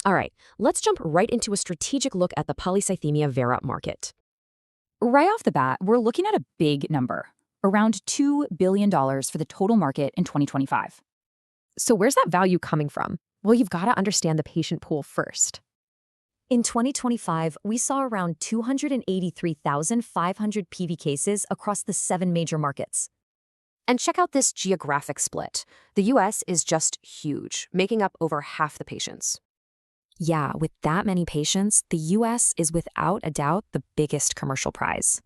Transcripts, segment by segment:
All right, let's jump right into a strategic look at the Polycythemia Vera market. Right off the bat, we're looking at a big number, around $2 billion for the total market in 2025. So where's that value coming from? Well, you've got to understand the patient pool first. In 2025, we saw around 283,500 PV cases across the 7 major markets. And check out this geographic split. The US is just huge, making up over half the patients. Yeah, with that many patients, the US is without a doubt the biggest commercial prize.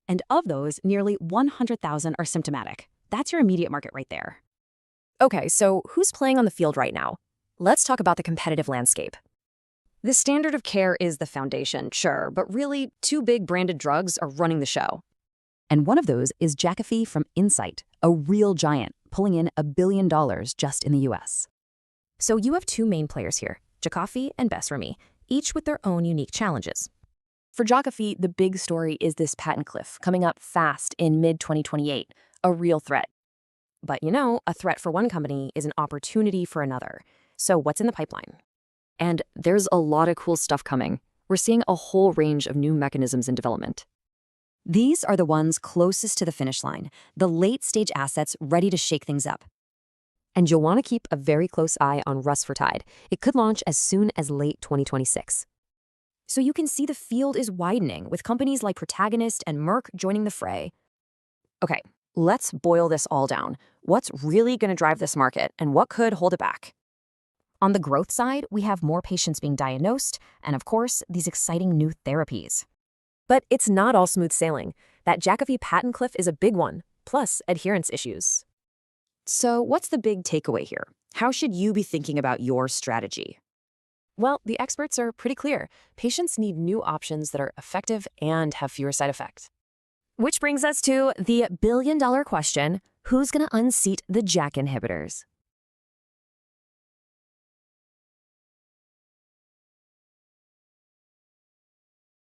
And of those, nearly 100,000 are symptomatic. That's your immediate market right there. Okay, so who's playing on the field right now? Let's talk about the competitive landscape. The standard of care is the foundation, sure, but really, 2 big branded drugs are running the show. And one of those is JAKAFI from Incyte, a real giant, pulling in $1 billion just in the US. So you have 2 main players here, JAKAFI and BESREMi, each with their own unique challenges. For JAKAFI, the big story is this patent cliff coming up fast in mid-2028, a real threat. But a threat for one company is an opportunity for another. So what's in the pipeline? And there's a lot of cool stuff coming. We're seeing a whole range of new mechanisms in development. These are the ones closest to the finish line, the late-stage assets ready to shake things up. And you'll want to keep a very close eye on Rusfertide. It could launch as soon as late 2026. So you can see the field is widening, with companies like Protagonist and Merck joining the fray. Okay, let's boil this all down. What's really going to drive this market, and what could hold it back? On the growth side, we have more patients being diagnosed, and of course, these exciting new therapies. But it's not all smooth sailing. That JAKAFI patent cliff is a big one, plus adherence issues. So what's the big takeaway here? How should you be thinking about your strategy? Well, the experts are pretty clear. Patients need new options that are effective and have fewer side effects. Which brings us to the billion-dollar question, who's going to unseat the JAK inhibitors?